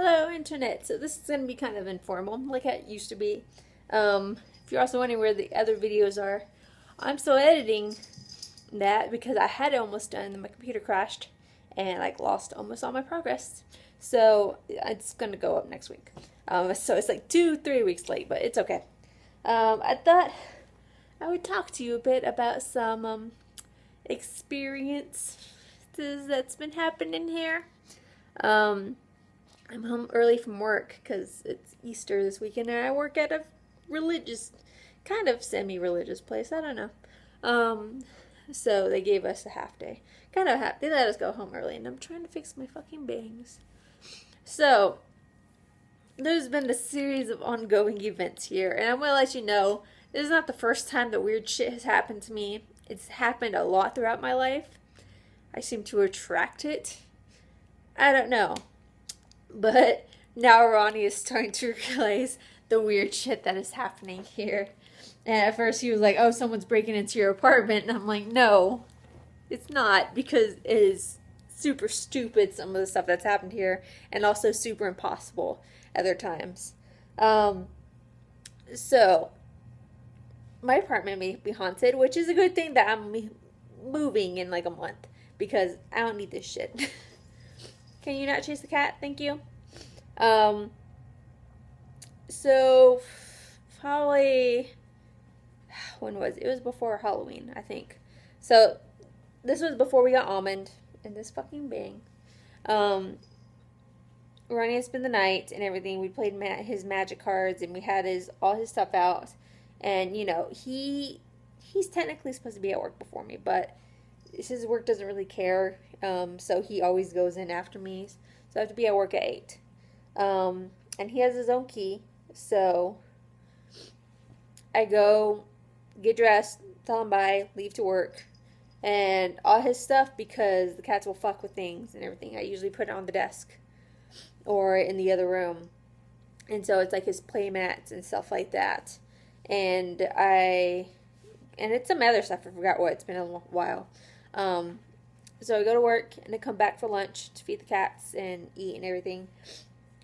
Hello, Internet. So this is going to be kind of informal, like it used to be. If you're also wondering where the other videos are, I'm still editing that because I had it almost done, and my computer crashed, and like lost almost all my progress. So it's going to go up next week. So it's like 2-3 weeks late, but it's okay. I thought I would talk to you a bit about some experiences that's been happening here. I'm home early from work because it's Easter this weekend, and I work at a religious, kind of semi-religious place. I don't know. So they gave us a half day. Kind of half. They let us go home early, and I'm trying to fix my fucking bangs. So there's been a series of ongoing events here, and I'm gonna let you know this is not the first time that weird shit has happened to me. It's happened a lot throughout my life. I seem to attract it. I don't know. But now Ronnie is starting to realize the weird shit that is happening here. And at first he was like, oh, someone's breaking into your apartment. And I'm like, no, it's not, because it is super stupid, some of the stuff that's happened here, and also super impossible other times. So my apartment may be haunted, which is a good thing that I'm moving in like a month, because I don't need this shit. Can you not chase the cat? Thank you. So probably, when was it? It was before Halloween, I think. So this was before we got Almond and this fucking bang. Ronnie had spent the night and everything. We played his magic cards, and we had all his stuff out. And you know, he's technically supposed to be at work before me, but his work doesn't really care. So he always goes in after me. So I have to be at work at 8. And he has his own key. So I go, get dressed, tell him bye, leave to work. And all his stuff, because the cats will fuck with things and everything, I usually put it on the desk or in the other room. And so it's like his play mats and stuff like that. And it's some other stuff. I forgot what. It's been a while. So I go to work, and I come back for lunch to feed the cats and eat and everything.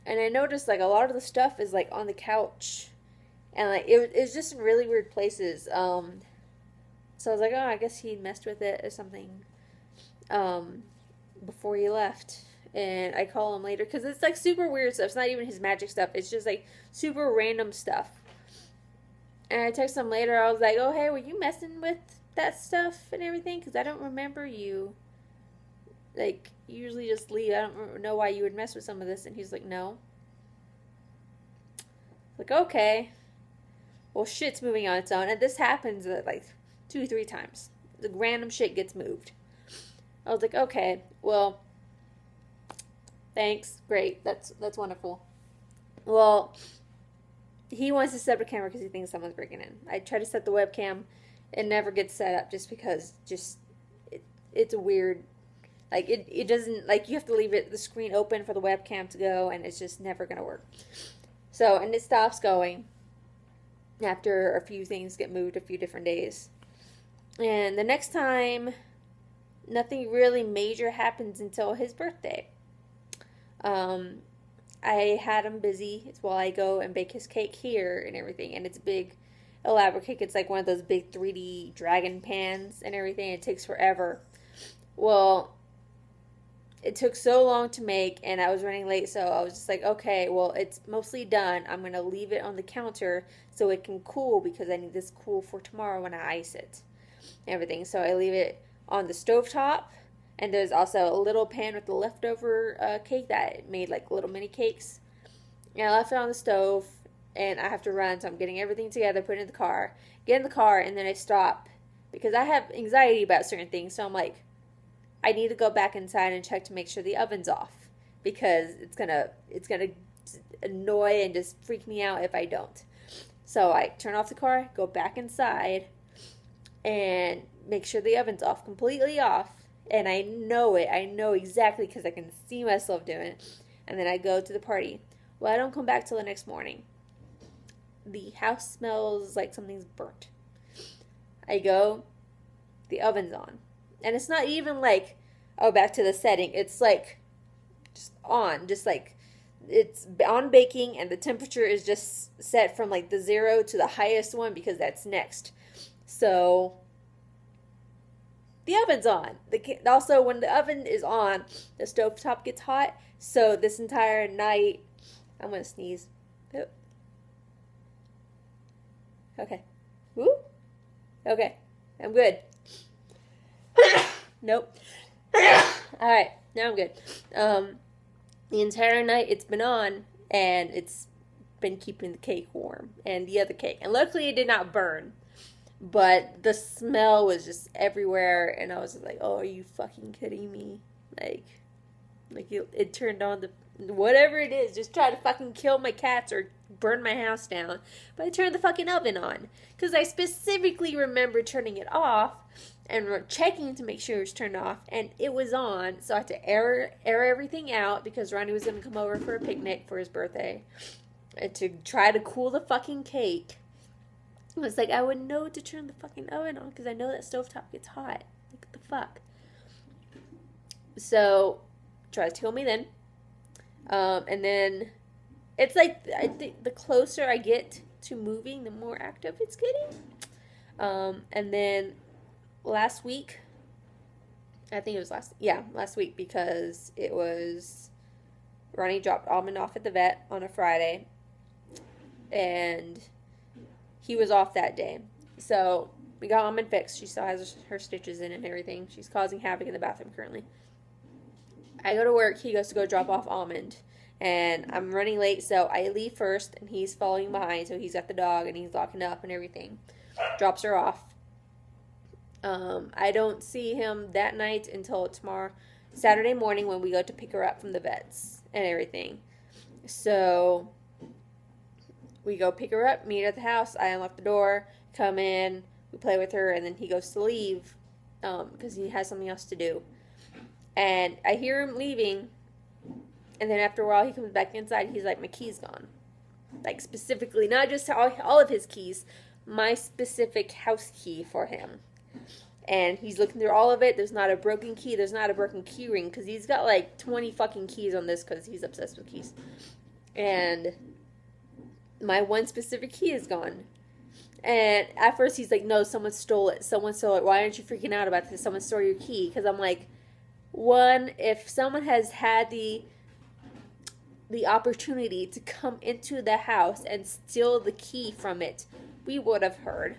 And I noticed like a lot of the stuff is like on the couch, and like it's just in really weird places. So I was like, oh, I guess he messed with it or something before he left. And I call him later because it's like super weird stuff. It's not even his magic stuff. It's just like super random stuff. And I text him later. I was like, oh, hey, were you messing with that stuff and everything? Because I don't remember you. Like, you usually just leave. I don't know why you would mess with some of this. And he's like, no. Like, okay. Well, shit's moving on its own. And this happens like 2-3 times. The random shit gets moved. I was like, okay, well, thanks. Great. That's wonderful. Well, he wants to set up a camera because he thinks someone's breaking in. I try to set the webcam. It never gets set up just because it's a weird. Like, it doesn't, like, you have to leave the screen open for the webcam to go, and it's just never going to work. So, and it stops going after a few things get moved a few different days. And the next time, nothing really major happens until his birthday. I had him busy. It's while I go and bake his cake here and everything, and it's a big, elaborate cake. It's like one of those big 3D dragon pans and everything. It takes forever. Well, it took so long to make, and I was running late, so I was just like, okay, well, it's mostly done. I'm going to leave it on the counter so it can cool, because I need this cool for tomorrow when I ice it and everything. So I leave it on the stovetop, and there's also a little pan with the leftover cake that made like little mini cakes. And I left it on the stove, and I have to run, so I'm getting everything together, put it in the car, get in the car, and then I stop, because I have anxiety about certain things, so I'm like, I need to go back inside and check to make sure the oven's off, because it's gonna annoy and just freak me out if I don't. So I turn off the car, go back inside, and make sure the oven's off, completely off. And I know it. I know exactly, because I can see myself doing it. And then I go to the party. Well, I don't come back till the next morning. The house smells like something's burnt. I go, the oven's on. And it's not even like, oh, back to the setting. It's like just on, just like it's on baking, and the temperature is just set from like the 0 to the highest one because that's next. So the oven's on. Also, when the oven is on, the stovetop gets hot. So this entire night, I'm gonna sneeze. Okay. Woo. Okay. I'm good. Nope. All right. Now I'm good. The entire night it's been on, and it's been keeping the cake warm and the other cake. And luckily it did not burn. But the smell was just everywhere, and I was just like, "Oh, are you fucking kidding me?" Like it turned on the whatever it is, just try to fucking kill my cats or burn my house down. But I turned the fucking oven on because I specifically remember turning it off and checking to make sure it was turned off, and it was on. So I had to air everything out because Ronnie was gonna come over for a picnic for his birthday, and to try to cool the fucking cake. It was like, I would know to turn the fucking oven on because I know that stovetop gets hot. Like, what the fuck? So, tries to kill me then. And then, it's like, I think the closer I get to moving, the more active it's getting. And then, last week, I think it was last week, because it was, Ronnie dropped Almond off at the vet on a Friday. And he was off that day. So we got Almond fixed. She still has her stitches in and everything. She's causing havoc in the bathroom currently. I go to work. He goes to go drop off Almond. And I'm running late, so I leave first, and he's following behind. So he's got the dog, and he's locking up and everything. Drops her off. I don't see him that night until tomorrow, Saturday morning, when we go to pick her up from the vets and everything. So we go pick her up, meet at the house. I unlock the door, come in, we play with her, and then he goes to leave because he has something else to do. And I hear him leaving, and then after a while he comes back inside. He's like, my key's gone. Like, specifically, not just all of his keys, my specific house key for him. And he's looking through all of it. There's not a broken key. There's not a broken key ring because he's got like 20 fucking keys on this because he's obsessed with keys. And my one specific key is gone. And at first he's like, no, someone stole it. Someone stole it. Why aren't you freaking out about this? Someone stole your key. Because I'm like, one, if someone has had the opportunity to come into the house and steal the key from it, we would have heard.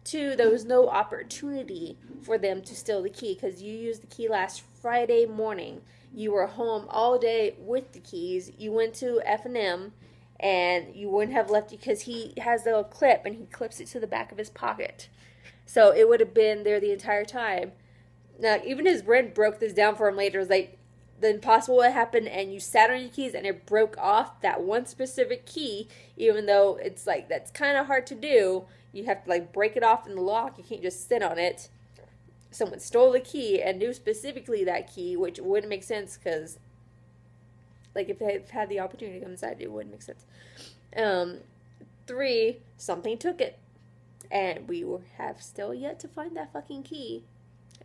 Two, there was no opportunity for them to steal the key because you used the key last Friday morning. You were home all day with the keys. You went to F&M. And you wouldn't have left because he has the little clip and he clips it to the back of his pocket. So it would have been there the entire time. Now, even his friend broke this down for him later. It was like, the impossible would happen and you sat on your keys and it broke off that one specific key, even though it's like, that's kind of hard to do. You have to like break it off in the lock. You can't just sit on it. Someone stole the key and knew specifically that key, which wouldn't make sense because, like, if they had the opportunity to come inside, it wouldn't make sense. 3, something took it. And we have still yet to find that fucking key.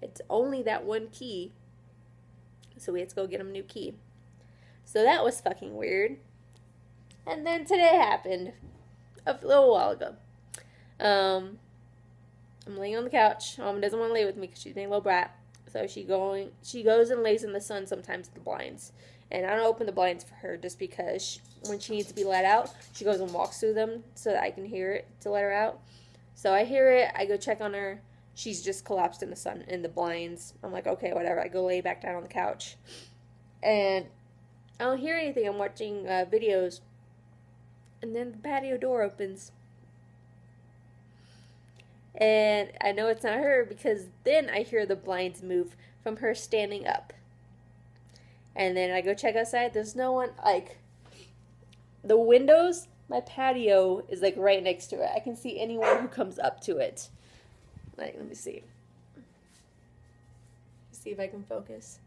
It's only that one key. So we had to go get him a new key. So that was fucking weird. And then today happened. A little while ago. I'm laying on the couch. Mom doesn't want to lay with me because she's being a little brat. So she goes and lays in the sun sometimes at the blinds. And I don't open the blinds for her just because when she needs to be let out, she goes and walks through them so that I can hear it to let her out. So I hear it. I go check on her. She's just collapsed in the sun, in the blinds. I'm like, okay, whatever. I go lay back down on the couch. And I don't hear anything. I'm watching videos. And then the patio door opens. And I know it's not her because then I hear the blinds move from her standing up. And then I go check outside. There's no one. Like, the windows, my patio is like right next to it. I can see anyone who comes up to it. Like, let me see. See if I can focus.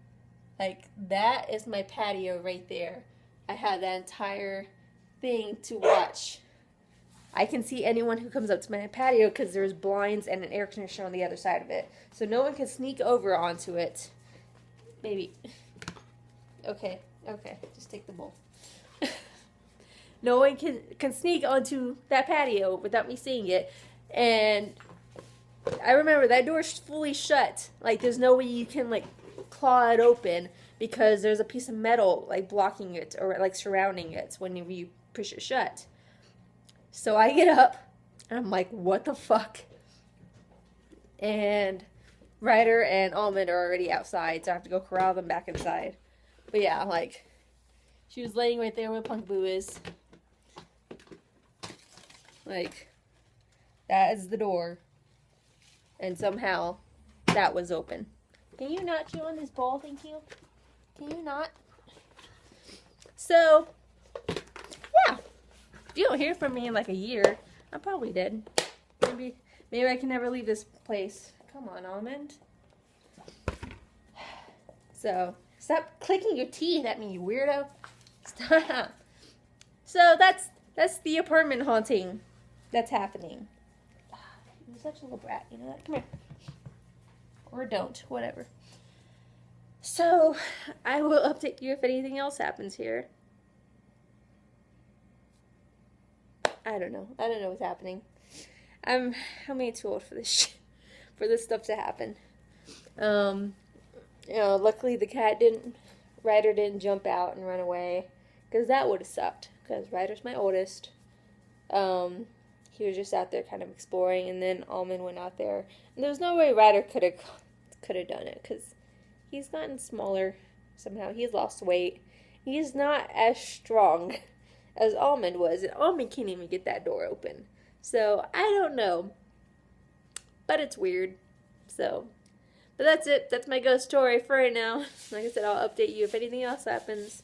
Like, that is my patio right there. I have that entire thing to watch. I can see anyone who comes up to my patio because there's blinds and an air conditioner on the other side of it. So no one can sneak over onto it. Maybe. Okay. Just take the bowl. no one can sneak onto that patio without me seeing it. And I remember that door's fully shut. Like, there's no way you can, like, claw it open because there's a piece of metal, like, blocking it or, like, surrounding it whenever you push it shut. So I get up, and I'm like, what the fuck? And Ryder and Almond are already outside, so I have to go corral them back inside. But yeah, like, she was laying right there where Punk Boo is. Like, that is the door. And somehow, that was open. Can you not chew on this ball, thank you? Can you not? So, yeah. If you don't hear from me in like a year, I'm probably dead. Maybe I can never leave this place. Come on, Almond. So, stop clicking your teeth at me, you weirdo. Stop. So, that's the apartment haunting that's happening. You're such a little brat, you know that? Come here. Or don't, whatever. So, I will update you if anything else happens here. I don't know. I don't know what's happening. I'm way too old for this for this stuff to happen. You know, luckily Ryder didn't jump out and run away, because that would have sucked, because Ryder's my oldest. He was just out there kind of exploring, and then Almond went out there, and there was no way Ryder could have done it, because he's gotten smaller somehow. He's lost weight. He's not as strong as Almond was, and Almond can't even get that door open. So, I don't know. But it's weird. So, but that's it. That's my ghost story for right now. Like I said, I'll update you if anything else happens.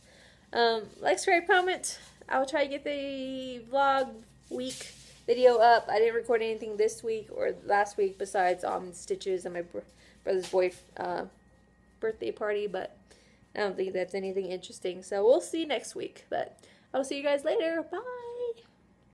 Like, subscribe, comment. I'll try to get the vlog week video up. I didn't record anything this week or last week besides Almond Stitches and my brother's birthday party, but I don't think that's anything interesting. So, we'll see next week. But I'll see you guys later. Bye!